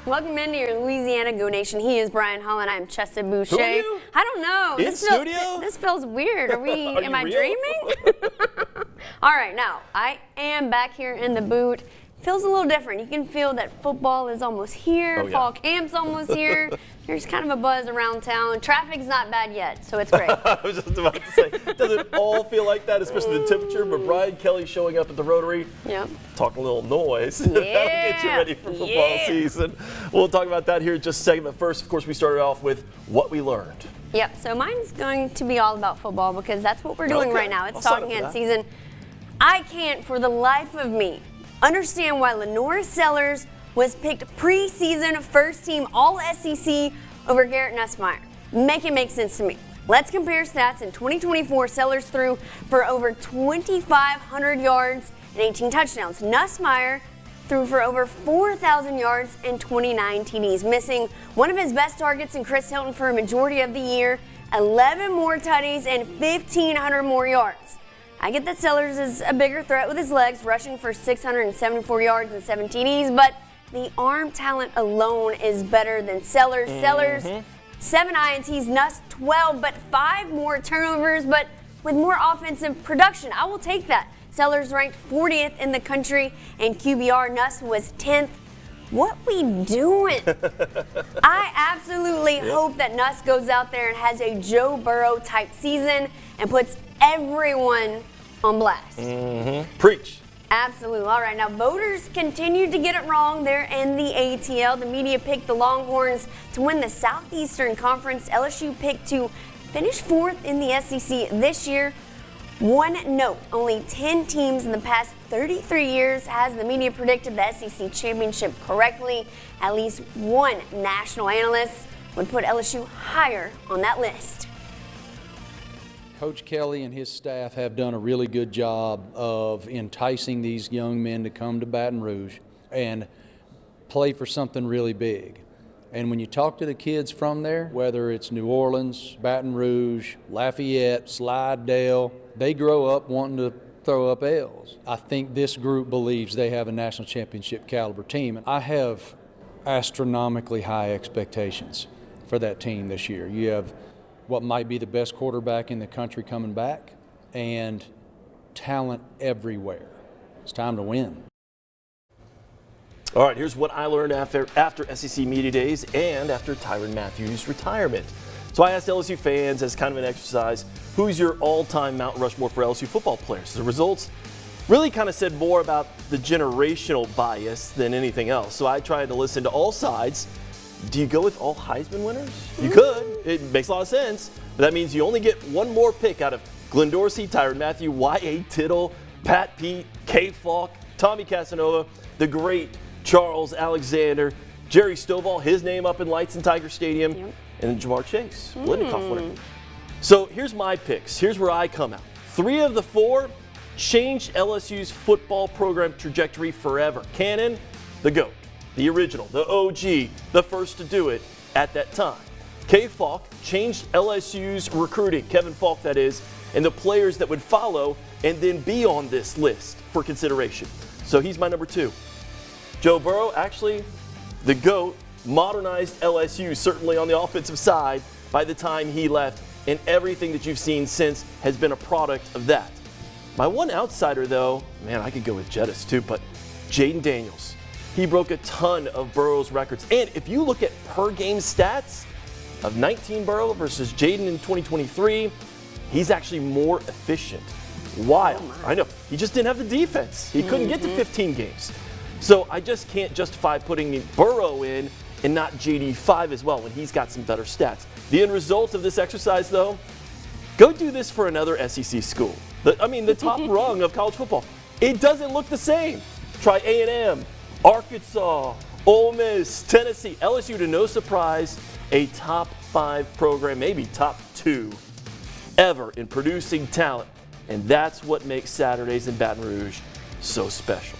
Welcome into your Louisiana Go Nation. He is Brian Holland. I'm Chester Boucher. Who are you? I don't know. In studio? This feels weird. Are we? Are am you I real? dreaming? All right, now I am back here in the boot. Feels a little different. You can feel that football is almost here. Oh, yeah. Fall camp's almost here. There's kind of a buzz around town. Traffic's not bad yet, so it's great. I was just about to say, does it all feel like that, especially the temperature? But Brian Kelly showing up at the Rotary, Yep. talking a little noise. Yeah. That'll get you ready for football season. We'll talk about that here in just a second. But first, of course, we started off with what we learned. Yep, so mine's going to be all about football because that's what we're doing right now. It's talking head season. I can't, for the life of me, understand why Lenore Sellers was picked preseason first team All-SEC over Garrett Nussmeier. Make it make sense to me. Let's compare stats. In 2024, Sellers threw for over 2,500 yards and 18 touchdowns. Nussmeier threw for over 4,000 yards and 29 TDs, missing one of his best targets in Chris Hilton for a majority of the year, 11 more tutties, and 1,500 more yards. I get that Sellers is a bigger threat with his legs, rushing for 674 yards and 7 TDs, but the arm talent alone is better than Sellers. Sellers, 7 INTs, Nuss 12, but 5 more turnovers, but with more offensive production. I will take that. Sellers ranked 40th in the country, and QBR Nuss was 10th. What we doing? I absolutely hope that Nuss goes out there and has a Joe Burrow type season and puts everyone on blast. Preach. Absolutely. All right, now voters continued to get it wrong there in the ATL. The media picked the Longhorns to win the Southeastern Conference. LSU picked to finish 4th in the SEC this year. One note, only 10 teams in the past 33 years has the media predicted the SEC championship correctly. At least one national analyst would put LSU higher on that list. Coach Kelly and his staff have done a really good job of enticing these young men to come to Baton Rouge and play for something really big. And when you talk to the kids from there, whether it's New Orleans, Baton Rouge, Lafayette, Slidell, they grow up wanting to throw up L's. I think this group believes they have a national championship caliber team. I have astronomically high expectations for that team this year. You have what might be the best quarterback in the country coming back, and talent everywhere. It's time to win. All right, here's what I learned after SEC Media Days and after Tyrann Mathieu' retirement. So I asked LSU fans as kind of an exercise, who's your all-time Mount Rushmore for LSU football players? The results really kind of said more about the generational bias than anything else. So I tried to listen to all sides. Do you go with all Heisman winners? You could. It makes a lot of sense. But that means you only get one more pick out of Glenn Dorsey, Tyrann Mathieu, Y.A. Tittle, Pat Pete, K. Falk, Tommy Casanova, the great Charles Alexander, Jerry Stovall, his name up in lights in Tiger Stadium, and Jamar Chase, Blitnikoff winner. So here's my picks. Here's where I come out. 3 of the 4 changed LSU's football program trajectory forever. Cannon, the GOAT. The original, the OG, the first to do it at that time. K. Falk changed LSU's recruiting, Kevin Falk that is, and the players that would follow and then be on this list for consideration. So he's my number 2. Joe Burrow, actually, the GOAT, modernized LSU, certainly on the offensive side, by the time he left, and everything that you've seen since has been a product of that. My one outsider, though, man, I could go with Jettis too, but Jaden Daniels. He broke a ton of Burrow's records. And if you look at per game stats of 19 Burrow versus Jaden in 2023, he's actually more efficient. Wild. I know. He just didn't have the defense. He couldn't get to 15 games. So I just can't justify putting Burrow in and not JD5 as well when he's got some better stats. The end result of this exercise, though, go do this for another SEC school. The top rung of college football. It doesn't look the same. Try A&M. Arkansas, Ole Miss, Tennessee, LSU, to no surprise, a top 5 program, maybe top 2 ever in producing talent. And that's what makes Saturdays in Baton Rouge so special.